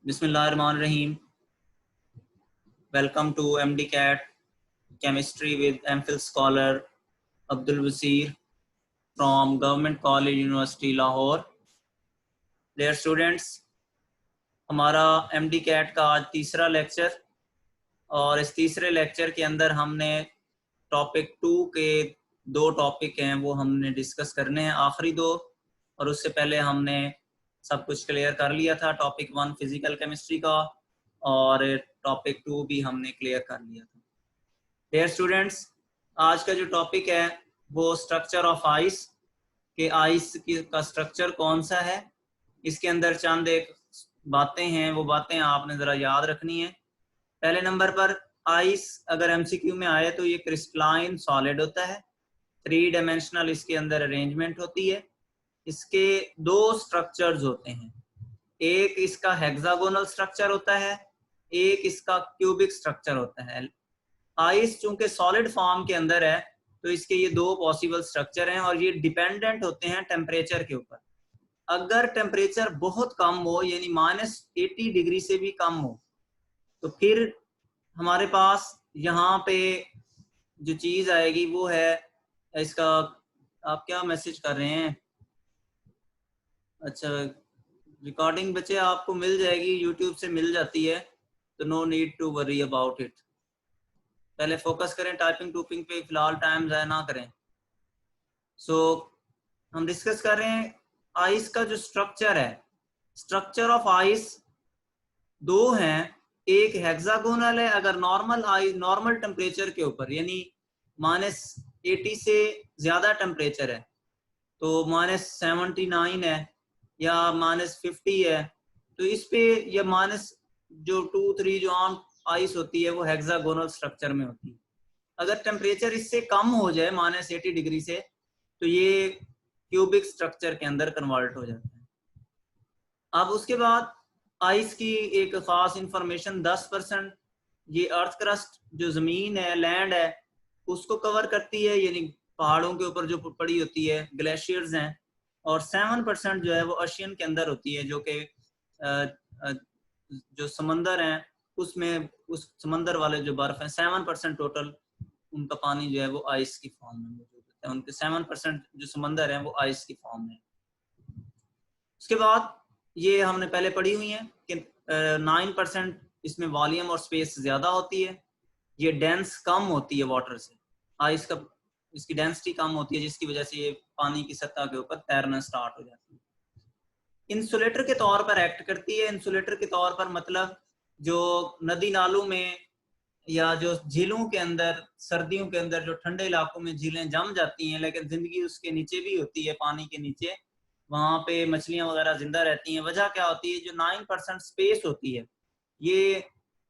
Bismillahirrahmanirrahim. Welcome to MD-CAT Chemistry with MPhil scholar Abdul Wasir from Government College University Lahore. Dear students, हमारा MD-CAT का आज तीसरा lecture और इस तीसरे लेक्चर के अंदर हमने टॉपिक 2 के दो टॉपिक हैं वो हमने डिस्कस करने हैं, आखिरी दो, और उससे पहले हमने सब कुछ क्लियर कर लिया था। टॉपिक 1 फिजिकल केमिस्ट्री का और टॉपिक 2 भी हमने क्लियर कर लिया था। डियर स्टूडेंट्स, आज का जो टॉपिक है वो स्ट्रक्चर ऑफ आइस के आइस का स्ट्रक्चर कौन सा है, इसके अंदर चंद एक बातें हैं, वो बातें आपने ज़रा याद रखनी है। पहले नंबर पर आइस अगर एमसीक्यू में आए तो ये क्रिस्टलाइन सॉलिड होता है, 3 डायमेंशनल इसके अंदर अरेंजमेंट होती है। इसके दो स्ट्रक्चर्स होते हैं, एक इसका हेक्सागोनल स्ट्रक्चर होता है, एक इसका क्यूबिक स्ट्रक्चर होता है। आइस चूंकि सॉलिड फॉर्म के अंदर है तो इसके ये दो पॉसिबल स्ट्रक्चर हैं और ये डिपेंडेंट होते हैं टेम्परेचर के ऊपर। अगर टेम्परेचर बहुत कम हो यानी -80 डिग्री से भी कम हो तो फिर हमारे पास यहाँ पे जो चीज आएगी वो है इसका, आप क्या मैसेज कर रहे हैं? अच्छा, रिकॉर्डिंग बच्चे आपको मिल जाएगी, यूट्यूब से मिल जाती है, तो no need to worry about it. पहले फोकस करें टाइपिंग टूपिंग पे, फिलहाल टाइम ज़ाया ना करें। सो हम डिस्कस कर रहे हैं आइस का जो स्ट्रक्चर है। स्ट्रक्चर ऑफ आइस दो हैं, एक हेक्सागोनल है अगर नॉर्मल टेम्परेचर के ऊपर यानी -80 से ज्यादा टेम्परेचर है तो -79 है या -50 है, तो इस पे या -2-3 जो आम आइस होती है वो हेक्सागोनल स्ट्रक्चर में होती है। अगर टेम्परेचर इससे कम हो जाए -80 डिग्री से तो ये क्यूबिक स्ट्रक्चर के अंदर कन्वर्ट हो जाता है। अब उसके बाद आइस की एक खास इंफॉर्मेशन, 10% ये अर्थ क्रस्ट जो जमीन है, लैंड है, उसको कवर करती है, यानी पहाड़ों के ऊपर जो पड़ी होती है, ग्लेशियर्स हैं, और 7% जो है वो ओशियन के अंदर होती है, जो कि जो समंदर हैं उसमें उस समंदर वाले जो बर्फ है 7% टोटल उनका पानी जो है वो आइस की फॉर्म में मौजूद होता है। उनके 7% जो समंदर है वो आइस की फॉर्म में। उसके बाद ये हमने पहले पढ़ी हुई है कि 9% इसमें वॉल्यूम और स्पेस ज्यादा होती है, ये डेंस कम होती है वाटर से, आइस का इसकी डेंसिटी कम होती है जिसकी वजह से ये पानी की सतह के ऊपर तैरना स्टार्ट हो जाती है। इंसुलेटर के तौर पर एक्ट करती है। इंसुलेटर के तौर पर मतलब जो नदी नालों में या जो झीलों के अंदर सर्दियों के अंदर जो ठंडे इलाकों में झीलें जम जाती हैं लेकिन जिंदगी उसके नीचे भी होती है, पानी के नीचे, वहां पे मछलियां वगैरह जिंदा रहती हैं। वजह क्या होती है? जो 9% स्पेस होती है ये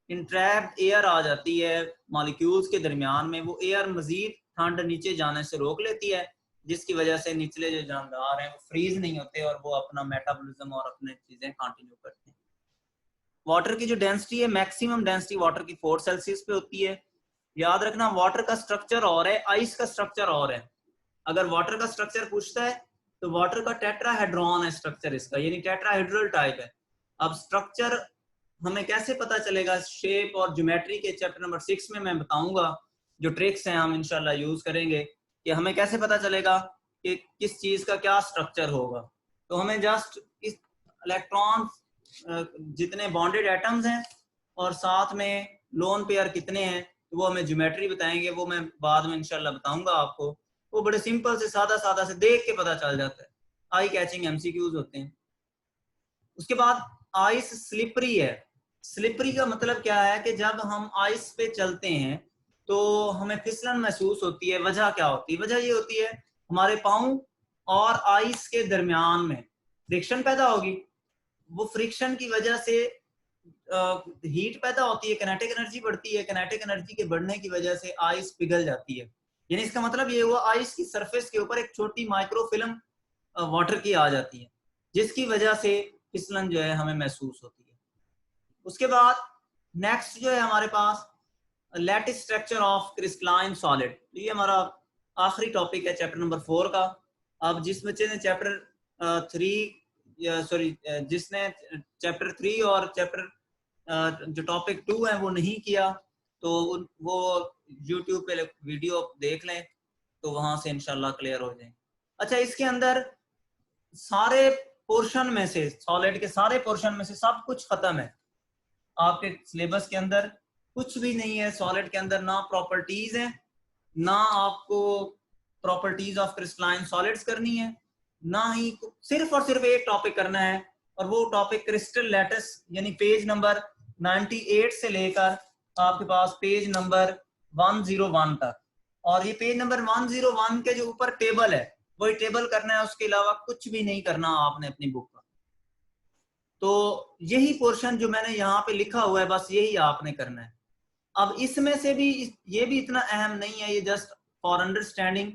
इंट्रैप्ड एयर आ जाती है मॉलिक्यूल्स के दरमियान में, वो एयर मजीद ठंड नीचे जाने से रोक लेती है जिसकी वजह से निचले जो जानदार हैं वो फ्रीज नहीं होते और वो अपना मेटाबॉलिज्म और अपने चीजें कंटिन्यू करते हैं। वाटर की जो डेंसिटी है, मैक्सिमम डेंसिटी वाटर की 4 सेल्सियस पे होती है। याद रखना, वाटर का स्ट्रक्चर और है, आइस का स्ट्रक्चर और है। अगर वाटर का स्ट्रक्चर पूछता है तो वाटर का टेट्राहेड्रॉन है स्ट्रक्चर इसका, यानी टेट्राहेड्रल टाइप है। अब स्ट्रक्चर हमें कैसे पता चलेगा? शेप और ज्योमेट्री के चैप्टर नंबर 6 में मैं बताऊंगा, जो ट्रिक्स हैं हम इंशाल्लाह यूज करेंगे कि हमें कैसे पता चलेगा कि किस चीज का क्या स्ट्रक्चर होगा। तो हमें जस्ट इस इलेक्ट्रॉन जितने बॉन्डेड एटम्स हैं और साथ में लोन पेयर कितने हैं तो वो हमें ज्योमेट्री बताएंगे, वो मैं बाद में इंशाल्लाह बताऊंगा आपको। वो बड़े सिंपल से सादा से देख के पता चल जाता है, आई कैचिंग एमसीक्यूज होते हैं। उसके बाद आइस स्लिपरी है। स्लिपरी का मतलब क्या है कि जब हम आइस पे चलते हैं तो हमें फिसलन महसूस होती है। वजह क्या होती है? वजह ये होती है हमारे पाँव और आइस के दरमियान में फ्रिक्शन पैदा होगी। वो फ्रिक्शन की वजह से हीट पैदा होती है, किनेटिक एनर्जी बढ़ती है, किनेटिक एनर्जी के बढ़ने की वजह से आइस पिघल जाती है। यानी इसका मतलब ये हुआ आइस की सरफेस के ऊपर एक छोटी माइक्रो फिल्म वाटर की आ जाती है जिसकी वजह से फिसलन जो है हमें महसूस होती है। उसके बाद नेक्स्ट जो है हमारे पास lattice structure of crystalline solid. तो ये हमारा आखिरी टॉपिक है चैप्टर नंबर 4 का। अब जिस बच्चे ने चैप्टर 3 सॉरी जिसने चैप्टर 3 और चैप्टर जो टॉपिक 2 है वो नहीं किया तो वो YouTube पे वीडियो देख लें तो वहां से इंशाल्लाह क्लियर हो जाए। अच्छा, इसके अंदर सारे पोर्शन में से, सॉलिड के सारे पोर्शन में से सब कुछ खत्म है आपके सिलेबस के अंदर, कुछ भी नहीं है सॉलिड के अंदर, ना प्रॉपर्टीज है, ना आपको प्रॉपर्टीज ऑफ क्रिस्टलाइन सॉलिड्स करनी है, ना ही सिर्फ और सिर्फ एक टॉपिक करना है, और वो टॉपिक क्रिस्टल लैटिस, यानी पेज नंबर 98 से लेकर आपके पास पेज नंबर 101 तक। और ये पेज नंबर 101 के जो ऊपर टेबल है वही टेबल करना है, उसके अलावा कुछ भी नहीं करना आपने अपनी बुक का। तो यही पोर्शन जो मैंने यहाँ पे लिखा हुआ है बस यही आपने करना है। अब इसमें से भी ये भी इतना अहम नहीं है, ये जस्ट फॉर अंडरस्टैंडिंग,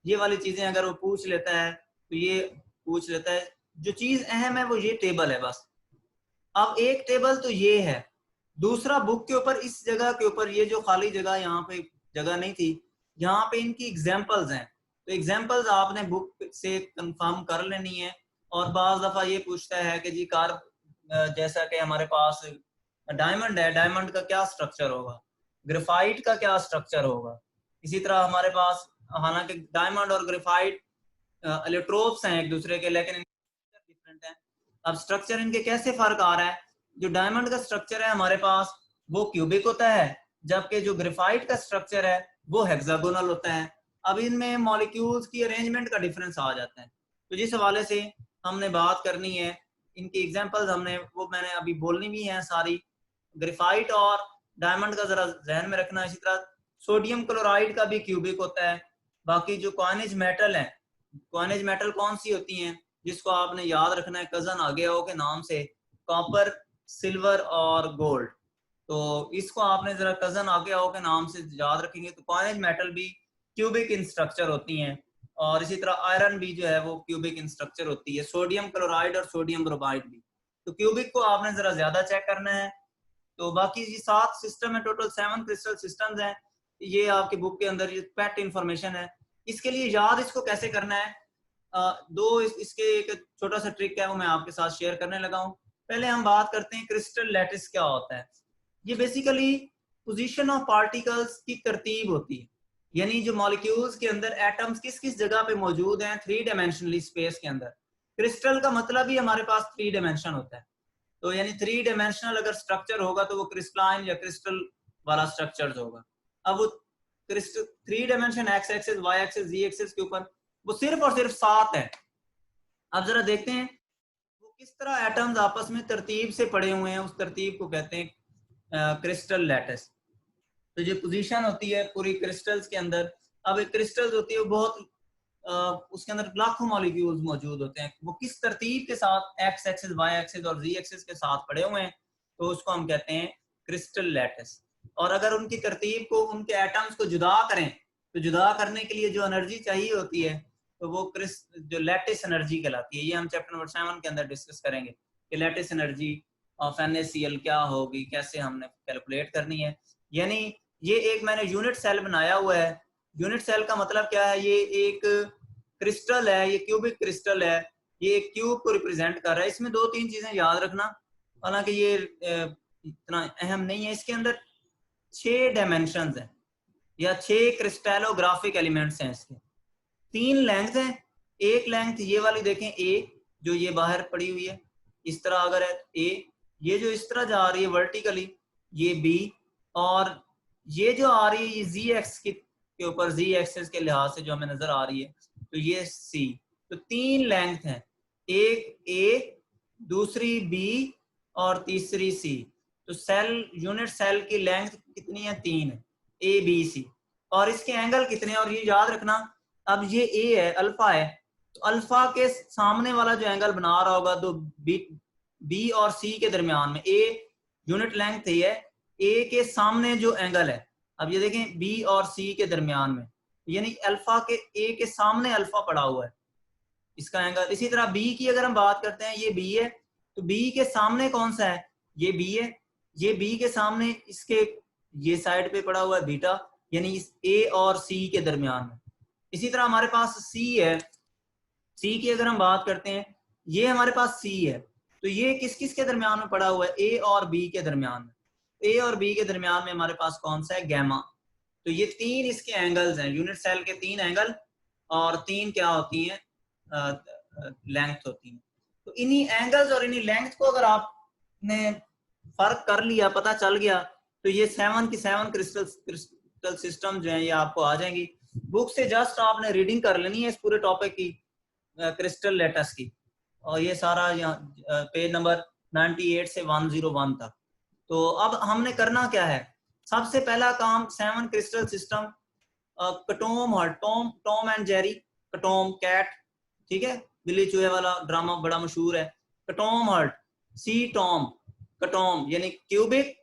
ये वाली चीजें अगर वो पूछ लेता है तो ये पूछ लेता है, जो चीज अहम है वो ये टेबल है बस। अब एक टेबल तो ये है, दूसरा बुक के ऊपर इस जगह के ऊपर ये जो खाली जगह यहाँ पे जगह नहीं थी, यहाँ पे इनकी एग्जाम्पल्स हैं, तो एग्जाम्पल्स आपने बुक से कंफर्म कर लेनी है। और बाज दफा ये पूछता है कि जी कार जैसा कि हमारे पास डायमंड है, डायमंड का क्या स्ट्रक्चर होगा, ग्रेफाइट का क्या स्ट्रक्चर होगा। इसी तरह हमारे पास हालांकि डायमंड और ग्रेफाइट इलेक्ट्रोप्स हैं एक दूसरे के, लेकिन डिफरेंट है। अब स्ट्रक्चर इनके कैसे फर्क आ रहा है, जो डायमंड का स्ट्रक्चर है हमारे पास वो क्यूबिक होता है, जबकि जो ग्रेफाइट का स्ट्रक्चर है वो हेक्सागोनल होता है। अब इनमें मॉलिक्यूल्स की अरेंजमेंट का डिफरेंस आ जाता है। तो जिस हवाले से हमने बात करनी है, इनकी एग्जांपल्स हमने वो मैंने अभी बोलनी भी है सारी। ग्रेफाइट और डायमंड का जरा ध्यान में रखना। इसी तरह सोडियम क्लोराइड का भी क्यूबिक होता है। बाकी जो कॉइनेज मेटल है, कॉइनेज मेटल कौन सी होती हैं जिसको आपने याद रखना है कजन आगे आओ के नाम से, कॉपर, सिल्वर और गोल्ड। तो इसको आपने जरा कजन आगे आओ के नाम से याद रखेंगे तो कॉइनेज मेटल भी क्यूबिक इन स्ट्रक्चर होती हैं। और इसी तरह आयरन भी जो है वो क्यूबिक इन स्ट्रक्चर होती है, सोडियम क्लोराइड और सोडियम ब्रोमाइड भी। तो क्यूबिक को आपने जरा ज्यादा चेक करना है। तो बाकी ये 7 सिस्टम है, टोटल 7 क्रिस्टल सिस्टम्स हैं। ये आपके बुक के अंदर ये पैट इंफॉर्मेशन है। इसके लिए याद इसको कैसे करना है, इसके एक छोटा सा ट्रिक है वो मैं आपके साथ शेयर करने लगा हूँ। पहले हम बात करते हैं क्रिस्टल लैटिस क्या होता है। ये बेसिकली पोजीशन ऑफ पार्टिकल्स की तरतीब होती है, यानी जो मॉलिक्यूल्स के अंदर एटम्स किस किस जगह पे मौजूद हैं 3 डायमेंशनली स्पेस के अंदर। क्रिस्टल का मतलब ही हमारे पास 3 डायमेंशन होता है। तो यानी 3 डायमेंशनल अगर स्ट्रक्चर होगा तो वो क्रिस्टलाइन या क्रिस्टल वाला स्ट्रक्चर होगा। अब वो crystal 3 dimension X axis, Y axis, Z axis के ऊपर वो सिर्फ और सिर्फ 7 है। अब जरा देखते हैं वो किस तरह एटम्स आपस में तरतीब से पड़े हुए हैं, उस तरतीब को कहते हैं क्रिस्टल लैटिस। तो जो पोजीशन होती है पूरी क्रिस्टल्स के अंदर, अब एक क्रिस्टल्स होती है वो बहुत उसके अंदर लाखों मॉलिक्यूल्स मौजूद होते हैं, वो किस तरतीब के साथ एक्स एक्सिस, वाई एक्सिस और जी एक्सिस के साथ पड़े हुए हैं, तो उसको हम कहते हैं क्रिस्टल लैटिस। और अगर उनकी तरतीब को, उनके एटम्स को जुदा करें तो जुदा करने के लिए जो एनर्जी चाहिए होती है तो वो जो लैटिस एनर्जी कहलाती है। ये हम चैप्टर नंबर 7 के अंदर डिस्कस करेंगे कि लैटिस एनर्जी ऑफ NaCl क्या होगी, कैसे हमने कैलकुलेट करनी है। यानी ये एक मैंने यूनिट सेल बनाया हुआ है। यूनिट सेल का मतलब क्या है, ये एक क्रिस्टल है, ये क्यूबिक क्रिस्टल है, ये एक क्यूब को रिप्रेजेंट कर रहा है। इसमें 2-3 चीजें याद रखना, हालांकि ये इतना अहम नहीं है। इसके अंदर 6 डायमेंशंस हैं या 6 क्रिस्टलोग्राफिक एलिमेंट्स हैं। इसके 3 लेंथ हैं। एक लेंथ ये वाली देखें ए, जो ये बाहर पड़ी हुई है इस तरह अगर है ए, ये जो इस तरह जा रही है वर्टिकली ये बी, और ये जो आ रही है ये जी एक्स के ऊपर, जी एक्सिस के लिहाज से जो हमें नजर आ रही है तो ये सी। तो 3 लेंथ हैं, एक ए, दूसरी बी और तीसरी सी। तो सेल, यूनिट सेल की लेंथ कितनी है, 3 है, ए बी सी। और इसके एंगल कितने हैं, और ये याद रखना, अब ये ए है, अल्फा है, तो अल्फा के सामने वाला जो एंगल बना रहा होगा तो बी और सी के दरमियान में, ए यूनिट लेंथ है, ए के सामने जो एंगल है, अब ये देखें बी और सी के दरमियान में, यानी अल्फा के, ए के सामने अल्फा पड़ा हुआ है इसका एंगल। इसी तरह बी की अगर हम बात करते हैं, ये बी है, तो बी के सामने कौन सा है, ये बी है, ये बी के सामने इसके ये साइड पे पड़ा हुआ है बीटा, यानी इस ए और सी के दरमियान में। इसी तरह हमारे पास सी है, सी की अगर हम बात करते हैं, ये हमारे पास सी है, तो ये किस किस के दरमियान में पड़ा हुआ है, ए और बी के दरमियान में। ए और बी के दरमियान में हमारे पास कौन सा है, गैमा। तो ये तीन इसके एंगल्स हैं, यूनिट सेल के तीन एंगल और तीन क्या होती हैं, लेंथ होती है। तो इन्हीं एंगल्स और इन्हीं लेंथ को अगर आपने फर्क कर लिया, पता चल गया, तो ये 7 की 7 क्रिस्टल सिस्टम जो है ये आपको आ जाएंगी। बुक से जस्ट आपने रीडिंग कर लेनी है इस पूरे टॉपिक की, क्रिस्टल लेटस की, और ये सारा यहाँ पेज नंबर 98 से 101 तक। तो अब हमने करना क्या है, सबसे पहला काम 7 क्रिस्टल सिस्टम, कटोम और टॉम एंड जेरी, कटोम कैट, ठीक है, बिल्ली चूहे वाला ड्रामा बड़ा मशहूर है। कटोम हर्ट, सी टॉम, कटोम यानी क्यूबिक,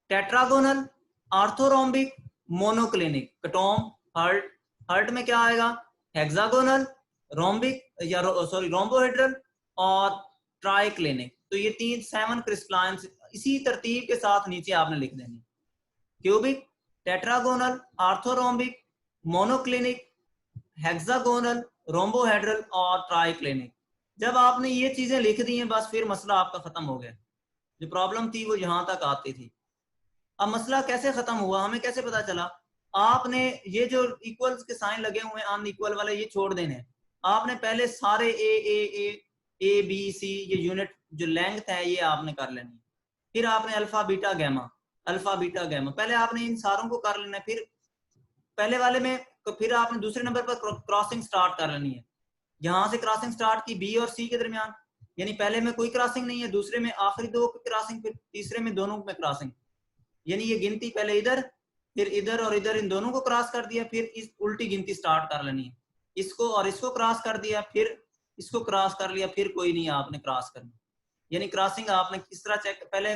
टेट्रागोनल, आर्थोरोम्बिक, मोनोक्लिनिक। कटोम हर्ट, हर्ट में क्या आएगा, हेक्सागोनल, रोम्बिक या सॉरी रोम्बोहेड्रल और ट्राइक्लिनिक। तो ये 7 क्रिस्टलाइन इसी तरतीब के साथ नीचे आपने लिख देनी, cubic, tetragonal, orthorhombic, monoclinic, hexagonal, rhombohedral और ट्राइक्लिनिक। जब आपने ये चीजें लिख दी हैं बस फिर मसला आपका खत्म हो गया। जो प्रॉब्लम थी वो यहां तक आती थी। अब मसला कैसे खत्म हुआ, हमें कैसे पता चला, आपने ये जो इक्वल्स के साइन लगे हुए हैं अनइक्वल वाले ये छोड़ देने। आपने पहले सारे ए बी सी ये यूनिट जो लेंथ है ये आपने कर लेनी, फिर आपने alpha beta gamma, alpha beta gamma, पहले आपने इन सारों को कर लेना है। फिर पहले वाले में फिर आपने दूसरे नंबर पर क्रॉसिंग स्टार्ट कर लेनी है। यहां से क्रॉसिंग स्टार्ट की बी और सी के दरमियान, यानी पहले में कोई क्रॉसिंग नहीं है, दूसरे में आखिरी दो पे क्रॉसिंग, फिर तीसरे में दोनों में क्रॉसिंग, यानी ये गिनती पहले इधर फिर इधर और इधर इन दोनों को क्रॉस कर दिया, फिर इस उल्टी गिनती स्टार्ट कर लेनी है। इसको और इसको क्रॉस कर दिया, फिर इसको क्रॉस कर लिया, फिर कोई नहीं आपने क्रॉस करनी। यानी क्रॉसिंग आपने किस तरह चेक, पहले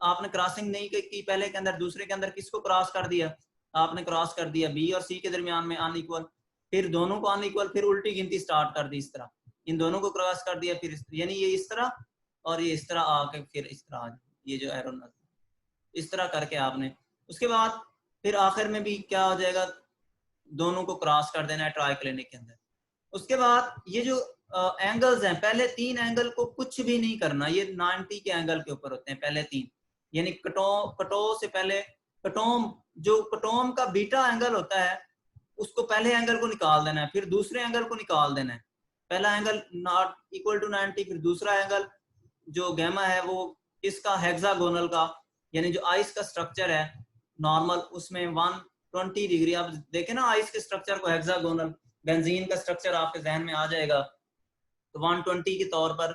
आपने क्रॉसिंग नहीं की पहले के अंदर, दूसरे के अंदर किसको क्रॉस कर दिया, आपने क्रॉस कर दिया बी और सी के दरमियान में अनइक्वल, फिर दोनों को अनइक्वल, फिर उल्टी गिनती स्टार्ट कर दी इस तरह, इन दोनों को क्रॉस कर दिया, फिर यानी ये इस तरह और ये इस तरह आके फिर इस तरह आ जाए, ये जो एरो इस तरह करके आपने, उसके बाद फिर आखिर में भी क्या हो जाएगा, दोनों को क्रॉस कर देना है ट्राइक्लिनिक के अंदर। उसके बाद ये जो एंगल्स हैं, पहले 3 एंगल को कुछ भी नहीं करना, ये 90 के एंगल के ऊपर होते हैं पहले 3, यानी कटो से पहले कटोम, जो कटोम का बीटा एंगल होता है उसको पहले एंगल को निकाल देना है, फिर दूसरे एंगल को निकाल देना है। पहला एंगल नॉट इक्वल टू 90, फिर दूसरा एंगल जो गैमा है वो इसका हेक्सागोनल का, यानी जो आइस का स्ट्रक्चर है नॉर्मल उसमें 120 डिग्री, आप देखें ना आइस के स्ट्रक्चर को, हेक्सागोनल बेंजीन का स्ट्रक्चर आपके जहन में आ जाएगा, तो 120 के तौर पर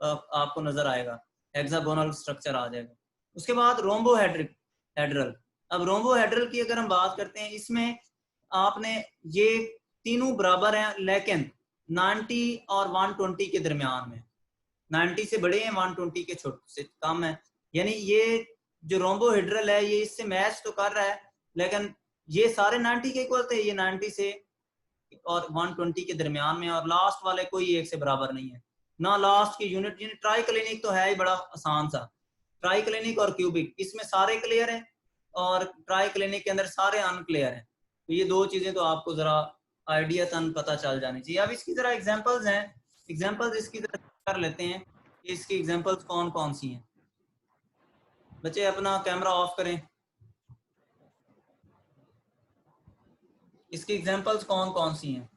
आपको नजर आएगा, हेक्सागोनल स्ट्रक्चर आ जाएगा। उसके बाद रोम्बोहेड्रल। अब रोम्बोहेड्रल की अगर हम बात करते हैं, इसमें आपने ये तीनों बराबर हैं लेकिन 90 और 120 के दरमियान में, 90 से बड़े हैं 120 के छोटे से कम है, यानी ये जो रोम्बोहेड्रल है ये इससे मैच तो कर रहा है, लेकिन ये सारे 90 के इक्वल थे, ये 90 से और 120 के दरमियान में, और लास्ट वाले कोई एक से बराबर नहीं है ना, लास्ट की यूनिट ट्राइक्लिनिक तो है ही बड़ा आसान सा, ट्राइक्लिनिक और क्यूबिक इसमें सारे क्लियर है और ट्राइक्लिनिक के अंदर सारे अनक्लियर हैं। तो ये दो चीजें तो आपको जरा आइडिया तन पता चल जानी चाहिए। अब इसकी जरा एग्जांपल्स हैं, एग्जांपल्स इसकी जरा कर लेते हैं, इसकी एग्जांपल्स कौन कौन सी हैं। बच्चे अपना कैमरा ऑफ करें, इसकी एग्जांपल्स कौन कौन सी हैं।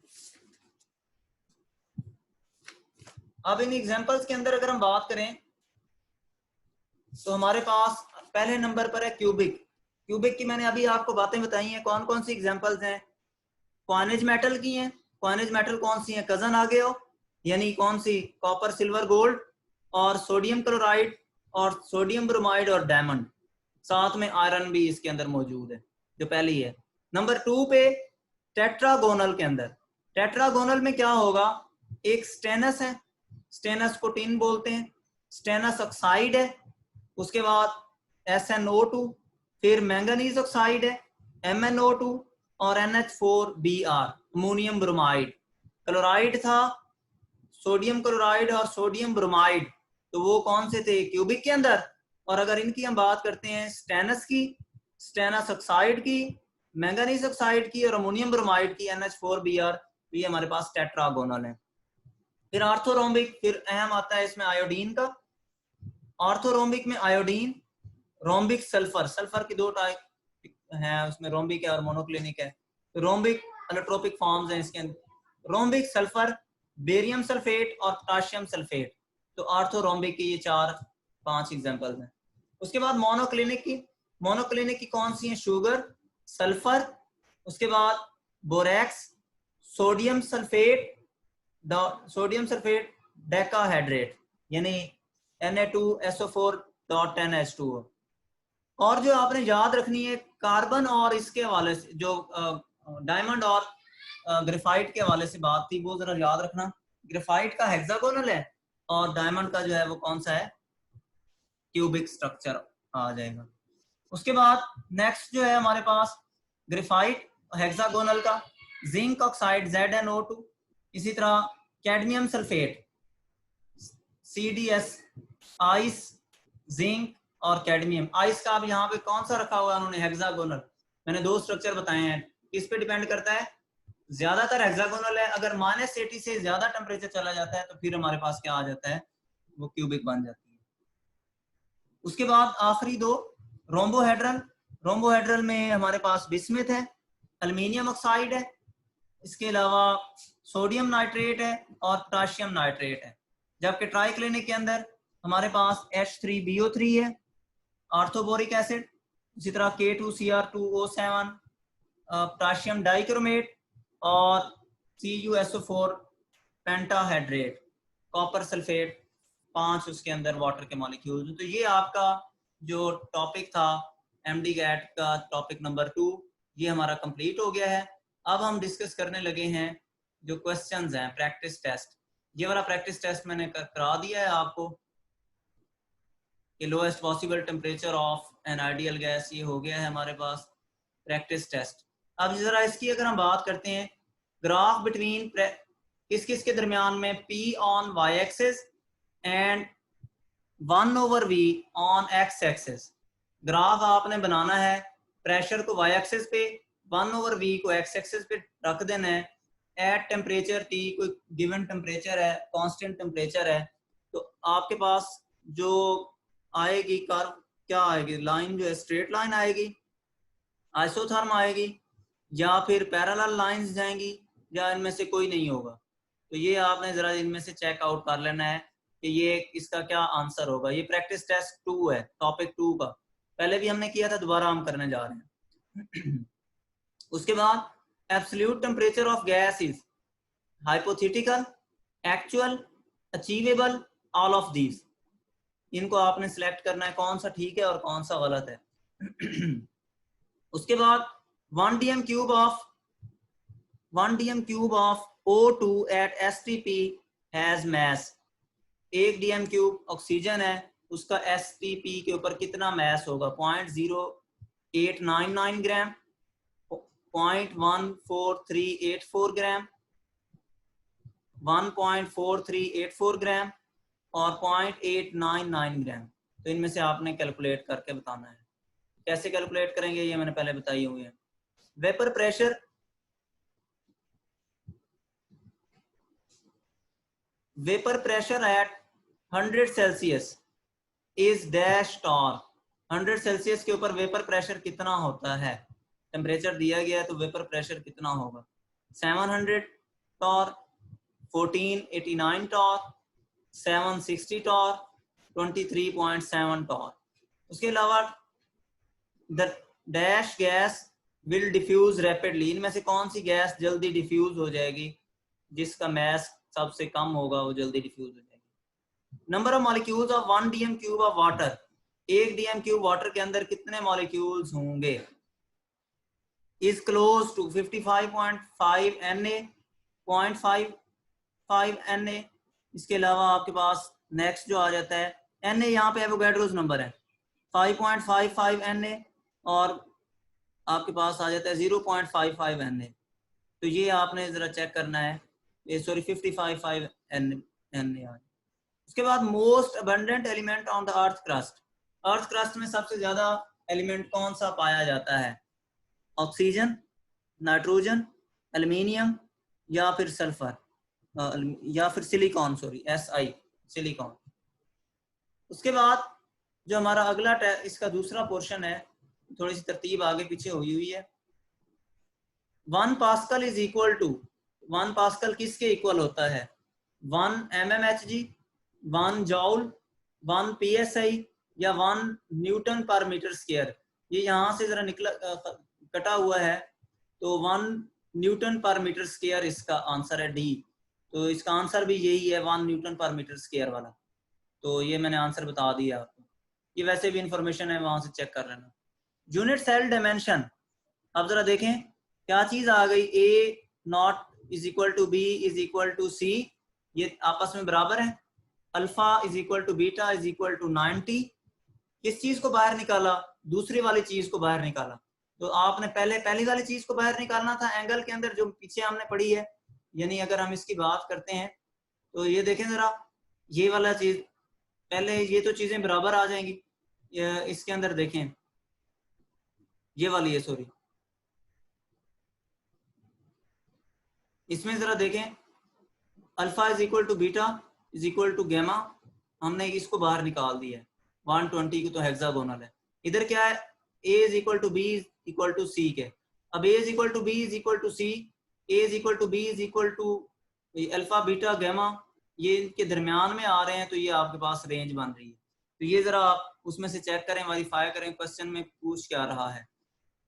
अब इन एग्जांपल्स के अंदर अगर हम बात करें तो हमारे पास पहले नंबर पर है क्यूबिक। क्यूबिक की मैंने अभी आपको बातें बताई हैं, कौन कौन सी एग्जांपल्स हैं, क्वार्नेज मेटल की हैं। क्वार्नेज मेटल कौन सी है, कजन आ गए हो, यानी कौन सी, कॉपर सिल्वर गोल्ड, और सोडियम क्लोराइड और सोडियम ब्रोमाइड और डायमंड, साथ में आयरन भी इसके अंदर मौजूद है जो पहली है। नंबर 2 पे टेट्रागोनल के अंदर, टेट्रागोनल में क्या होगा, एक स्टेनस है, स्टेनस को टिन बोलते हैं, स्टेनस ऑक्साइड है, उसके बाद SnO2, फिर मैंगनीज ऑक्साइड है MnO2 और NH4Br अमोनियम ब्रोमाइड। क्लोराइड था सोडियम क्लोराइड और सोडियम ब्रोमाइड, तो वो कौन से थे, क्यूबिक के अंदर। और अगर इनकी हम बात करते हैं स्टेनस की, स्टेनस ऑक्साइड की, मैंगनीज ऑक्साइड की और अमोनियम ब्रोमाइड की NH4Br, ये हमारे पास टेट्रागोनल है। फिर आर्थोरोम्बिक, फिर अहम आता है इसमें आयोडीन का। आर्थोरोम्बिक में आयोडीन, रोम्बिक सल्फर, सल्फर की दो टाइप हैं उसमें, रोम्बिक है और मोनोक्लिनिक है। तो रोम्बिक एलोट्रोपिक फॉर्म्स हैं इसके अंदर, रोम्बिक सल्फर, बेरियम सल्फेट और पोटाशियम सल्फेट। तो आर्थोरोम्बिक की ये 4-5 एग्जांपल्स हैं। उसके बाद मोनोक्लिनिक की, मोनोक्लिनिक की कौन सी है? शुगर, सल्फर, उसके बाद borax, sodium sulphate, sodium sulphate decahydrate यानी Na2SO4.10H2O। और जो आपने याद रखनी है कार्बन और इसके हवाले से, जो डायमंड और ग्रेफाइट के हवाले से बात थी, वो जरा याद रखना। ग्रेफाइट का हेक्सागोनल है और डायमंड का जो है वो कौन सा है? क्यूबिक स्ट्रक्चर आ जाएगा। उसके बाद नेक्स्ट जो है हमारे पास ग्रेफाइट हेक्सागोनल का, जिंक ऑक्साइड ZnO2, इसी तरह cadmium sulphate CdS, ice, zinc और कैडमियम। आइस का अब यहाँ पे कौन सा रखा हुआ है उन्होंने? हेक्सागोनल। मैंने 2 स्ट्रक्चर बताए हैं। किस पे डिपेंड करता है? ज्यादातर हेक्सागोनल है। अगर -80 से ज्यादा टेम्परेचर चला जाता है तो फिर हमारे पास क्या आ जाता है? वो क्यूबिक बन जाती है। उसके बाद आखिरी 2 रोम्बोहेड्रल। रोम्बोहेड्रल में हमारे पास बिस्मिथ है, एल्युमिनियम ऑक्साइड है, इसके अलावा सोडियम नाइट्रेट है और पोटाशियम नाइट्रेट है। जबकि ट्राइक्लिनिक के अंदर हमारे पास H3BO3 है, आर्थोबोरिक एसिड, इसी तरह K2Cr2O7, पोटाशियम डाइक्रोमेट और CuSO4 पेंटाहेड्रेट, कॉपर सल्फेट, 5 उसके अंदर वाटर के मॉलिक्यूल। तो ये आपका जो टॉपिक था MD गैट का टॉपिक नंबर 2, ये हमारा कंप्लीट हो गया है। अब हम डिस्कस करने लगे हैं जो क्वेश्चंस हैं, प्रैक्टिस टेस्ट। ये वाला प्रैक्टिस टेस्ट मैंने करा दिया है आपको कि lowest possible temperature of an ideal gas, ये हो गया है हमारे पास प्रैक्टिस टेस्ट। अब जरा इसकी अगर हम बात करते हैं, ग्राफ बिटवीन किस किस के दरमियान में P on y axis and 1/v on x axis. Graph आपने बनाना है, प्रेशर को y एक्सिस पे, 1/v को x एक्सिस पे रख देना है। एट टेम्परेचर T, कोई गिवन टेम्परेचर है, कांस्टेंट टेम्परेचर है, तो आपके पास जो आएगी कर्व क्या आएगी? लाइन जो है स्ट्रेट लाइन आएगी, आइसोथर्म आएगी, या फिर पैरेलल लाइंस जाएंगी, या इनमें से कोई नहीं होगा। तो ये आपने जरा इनमें से चेक आउट कर लेना है कि ये इसका क्या आंसर होगा। ये प्रैक्टिस टेस्ट 2 है, टॉपिक 2 का। पहले भी हमने किया था, दोबारा हम करने जा रहे हैं। उसके बाद absolute temperature of gas is hypothetical, actual, achievable, all of these. इनको आपने सिलेक्ट करना है कौन सा ठीक है और कौन सा गलत है। उसके बाद 1 dm cube of O2 at STP has mass। 1 dm cube oxygen है, उसका STP के ऊपर कितना मैस होगा? 0.0899 ग्राम, 0.14384 ग्राम, 1.4384 ग्राम और 0.899 ग्राम। तो इनमें से आपने कैलकुलेट करके बताना है। कैसे कैलकुलेट करेंगे ये मैंने पहले बताई हुई है। Vapour pressure, vapour pressure at 100 Celsius is dash torr. 100 Celsius के ऊपर वेपर प्रेशर कितना होता है? टेम्परेचर दिया गया है तो वेपर प्रेशर कितना होगा? 700 टॉर, 1489 टॉर, 760 टॉर, 23.7 टॉर। उसके अलावा the dash gas will diffuse rapidly. इनमें से कौन सी गैस जल्दी डिफ्यूज हो जाएगी? जिसका मैस सबसे कम होगा वो जल्दी डिफ्यूज हो जाएगी। Number of molecules of 1 dm cube of water. 1 dm cube water के अंदर कितने मॉलिक्यूल्स होंगे? Is close to 55.5 Na, 0.55 Na। इसके अलावा आपके पास नेक्स्ट जो आ जाता है Na, यहाँ पे एवोगैड्रोस नंबर है 5.55 Na और आपके पास आ जाता है 0.55 Na। तो ये आपने जरा चेक करना है, ये सॉरी 55 Na। उसके बाद most abundant element on the earth crust. Earth crust में सबसे ज्यादा एलिमेंट कौन सा पाया जाता है? ऑक्सीजन, नाइट्रोजन, एल्युमिनियम या फिर सल्फर? या फिर सिलिकॉन, सॉरी Si, सिलिकॉन। उसके बाद जो हमारा अगला इसका दूसरा पोर्शन है, थोड़ी सी तरतीब आगे पीछे हुई हुई है। 1 pascal is equal to, 1 pascal किसके इक्वल होता है? 1 mmHg, 1 जॉल, 1 psi या 1 न्यूटन पर मीटर स्क्वायर। ये यहाँ से जरा निकला कटा हुआ है, तो 1 न्यूटन पर मीटर स्क्वायर इसका आंसर है डी। तो इसका आंसर भी यही है, 1 न्यूटन पर मीटर स्क्वायर वाला। तो ये मैंने आंसर बता दिया आपको, ये वैसे भी इंफॉर्मेशन है, वहां से चेक कर लेना। यूनिट सेल डायमेंशन, अब जरा देखें क्या चीज आ गई, a naught is equal to b is equal to c, ये आपस में बराबर है। Alpha is equal to beta is equal to 90। किस चीज को बाहर निकाला? दूसरी वाली चीज को बाहर निकाला। तो आपने पहली वाली चीज को बाहर निकालना था एंगल के अंदर, जो पीछे हमने पढ़ी है। यानी अगर हम इसकी बात करते हैं तो ये देखें जरा, ये वाला चीज पहले, ये तो चीजें बराबर आ जाएंगी। इसके अंदर देखें, ये वाली है, सॉरी, इसमें जरा देखें, alpha is equal to beta is equal to gamma, हमने इसको बाहर निकाल दिया है। 120 की तो हेक्सागोनल है। इधर क्या है, a is equal to b equal to c के। अब a is equal to b is equal to c, a is equal to b is equal to alpha beta gamma, ये इनके दरमियान में आ रहे हैं, तो ये आपके पास रेंज बन रही है। तो ये जरा आप उसमें से चेक करें, वेरीफाई करें क्वेश्चन में पूछ क्या रहा है।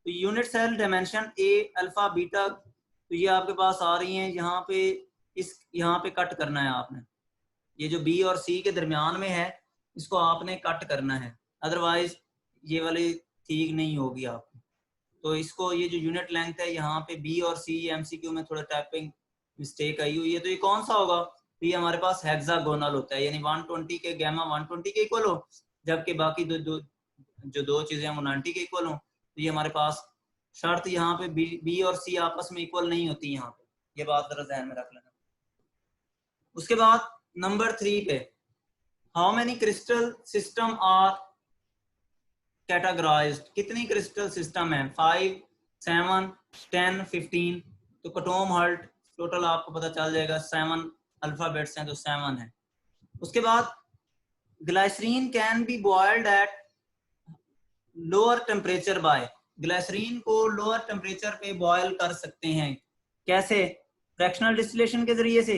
तो unit cell dimension a alpha beta, तो ये आपके पास आ रही हैं यहाँ पे, यहाँ पे कट करना है आपने। ये जो B और C के दरमियान में है, इसको आपने कट करना है, अदरवाइज ये वाली ठीक नहीं होगी आपको। तो इसको, ये जो यूनिट लेंथ है यहाँ पे B और C, MCQ में थोड़ा टाइपिंग मिस्टेक आई हुई है। तो ये कौन सा होगा? तो ये हमारे पास हेक्सागोनल होता है, यानी 120 के गैमा 120 के इक्वल हो, जबकि बाकी जो दो चीजें वो 90 के इक्वल हो। तो ये हमारे पास शर्त यहाँ पे B और C आपस में इक्वल नहीं होती यहाँ पे, ये बात जरा ध्यान में रख लेना। उसके बाद नंबर 3 पे, how many crystal system are categorised, कितनी क्रिस्टल सिस्टम है? 5, 7, 10, 15। तो कटोम हल्ट टोटल आपको पता चल जाएगा, 7 अल्फाबेट्स हैं तो 7 है। उसके बाद glycerine can be boiled at lower temperature by, glycerine को लोअर टेम्परेचर पे बॉयल कर सकते हैं, कैसे? फ्रैक्शनल डिस्टिलेशन के जरिए से,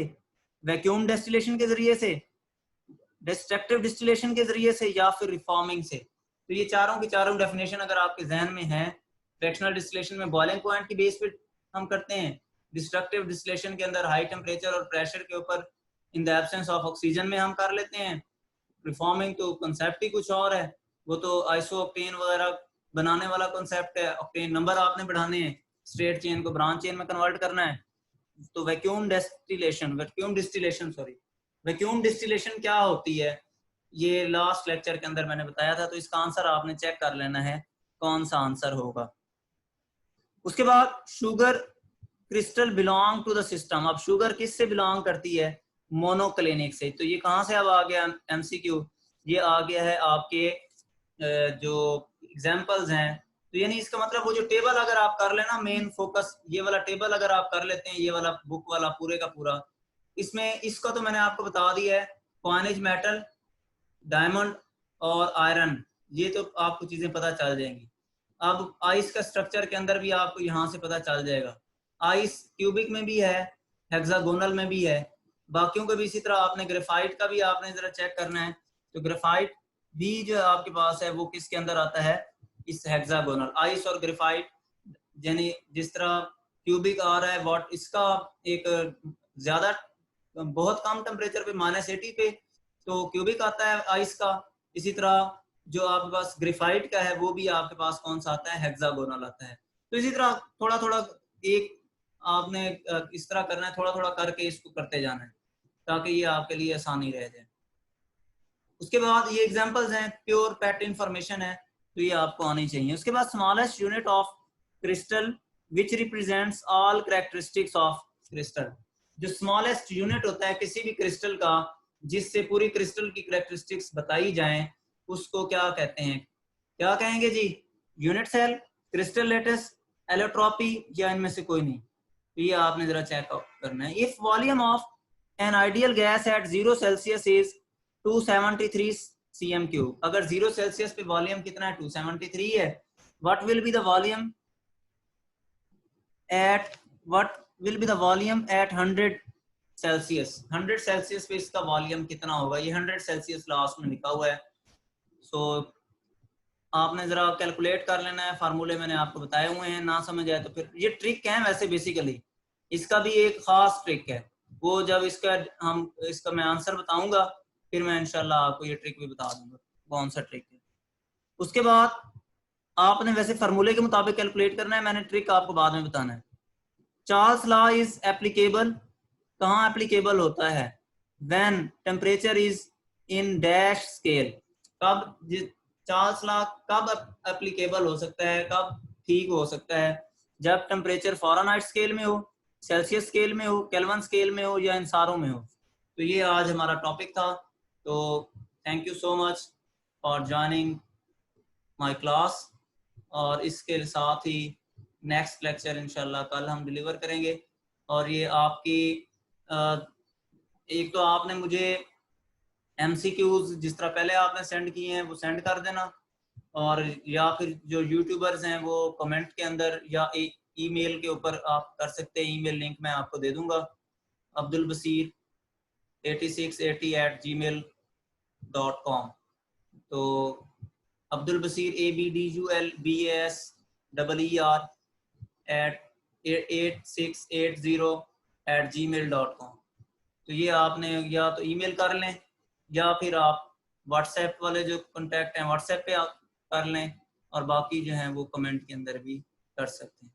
वैक्यूम डिस्टिलेशन के जरिए से, डिस्ट्रक्टिव डिस्टिलेशन के जरिए से, या फिर रिफॉर्मिंग से। तो ये चारों की चारों डेफिनेशन अगर आपके जहन में है, फ्रैक्शनल डिस्टिलेशन में बॉइलिंग पॉइंट की बेस पे हम करते हैं, डिस्ट्रक्टिव डिस्टिलेशन के अंदर हाई टेम्परेचर और प्रेशर के ऊपर in the absence of oxygen में हम कर लेते हैं। रिफॉर्मिंग तो कंसेप्ट ही कुछ और है, वो तो आइसो ऑक्टेन वगैरह बनाने वाला कंसेप्ट है, ऑक्टेन नंबर आपने बढ़ाने हैं, स्ट्रेट चेन को ब्रांच चेन में कन्वर्ट करना है। तो वैक्यूम डिस्टिलेशन क्या होती है, ये लास्ट लेक्चर के अंदर मैंने बताया था। तो इसका आंसर आपने चेक कर लेना है कौन सा आंसर होगा। उसके बाद sugar crystal belong to the system, अब शुगर किससे बिलोंग करती है? मोनोक्लिनिक से। तो ये कहां से अब आ गया MCQ, ये आ गया है आपके जो एग्जांपल्स हैं। तो यानी इसका मतलब वो जो टेबल अगर आप कर लेना, मेन फोकस ये वाला टेबल अगर आप कर लेते हैं, ये वाला बुक वाला पूरे का पूरा, इसमें इसका तो मैंने आपको बता दिया है, कॉइनेज मेटल, डायमंड और आयरन, ये तो आपको चीजें पता चल जाएंगी। अब आइस का स्ट्रक्चर के अंदर भी आपको यहाँ से पता चल जाएगा, आइस क्यूबिक में भी है, हेक्सागोनल में भी है, बाकियों का भी इसी तरह। आपने ग्रेफाइट का भी आपने जरा चेक करना है, तो ग्रेफाइट भी जो आपके पास है वो किसके अंदर आता है? इस हेक्सागोनल। आइस और ग्रेफाइट, यानी जिस तरह क्यूबिक आ रहा है वॉट, इसका एक ज्यादा बहुत कम टेम्परेचर पे -80 पे तो क्यूबिक आता है आइस का। इसी तरह जो आपके पास ग्रेफाइट का है वो भी आपके पास कौन सा आता है? हेक्सागोनल आता है। तो इसी तरह थोड़ा थोड़ा एक आपने इस तरह करना है, थोड़ा थोड़ा करके इसको करते जाना है, ताकि ये आपके लिए आसानी रह जाए। उसके बाद ये एग्जांपल्स हैं, प्योर पैट इंफॉर्मेशन है, तो ये आपको आनी चाहिए। उसके बाद smallest unit of crystal which represents all characteristics of crystal, जो स्मॉलेस्ट यूनिट होता है किसी भी क्रिस्टल का, जिससे पूरी क्रिस्टल की कैरेक्टरिस्टिक्स बताई जाएं, उसको क्या कहते हैं? क्या कहेंगे जी? Unit cell, crystal lattice, allotropy, या इनमें से कोई नहीं? तो ये आपने जरा चेक आउट करना है। If volume of an ideal gas at 0 Celsius is 273 cm3। अगर 0 सेल्सियस पे वॉल्यूम कितना है 273 है, what will be the volume at 100 Celsius. 100 Celsius पे इसका वॉल्यूम कितना होगा, ये 100 सेल्सियस लास्ट में लिखा हुआ है। सो आपने जरा कैलकुलेट कर लेना है, फार्मूले मैंने आपको बताए हुए हैं, ना समझ आए तो फिर ये ट्रिक है वैसे बेसिकली, इसका भी एक खास ट्रिक है, वो जब इसका मैं आंसर बताऊंगा फिर मैं इंशाल्लाह आपको ये ट्रिक भी बता दूंगा कौन सा ट्रिक है। उसके बाद आपने वैसे फार्मूले के मुताबिक कैलकुलेट करना है, मैंने ट्रिक आपको बाद में बताना है। चार्ल्स लॉ इज एप्लीकेबल, कहाँ एप्लीकेबल होता है, when temperature is in dash scale. कब चार्ल्स लॉ कब एप्लीकेबल हो सकता है, कब ठीक हो सकता है, जब टेम्परेचर फ़ारेनहाइट स्केल में हो, सेल्सियस स्केल में हो, केल्विन स्केल में हो, या इन सारों में हो। तो ये आज हमारा टॉपिक था। तो thank you so much for joining my class, और इसके साथ ही नेक्स्ट लेक्चर इंशाल्लाह कल हम डिलीवर करेंगे। और ये आपकी एक तो आपने मुझे MCQs जिस तरह पहले आपने सेंड किए हैं वो सेंड कर देना, और या फिर जो यूट्यूबर्स हैं वो कमेंट के अंदर या ईमेल के ऊपर आप कर सकते हैं, ईमेल लिंक मैं आपको दे दूंगा abdulbasir8680@gmail.com। तो अब्दुल बसीर ABDULBASER@8680@gmail.com। तो ये आपने या तो ईमेल कर लें या फिर आप व्हाट्सएप वाले जो कॉन्टैक्ट हैं व्हाट्सएप पे आप कर लें, और बाकी जो हैं वो कमेंट के अंदर भी कर सकते हैं।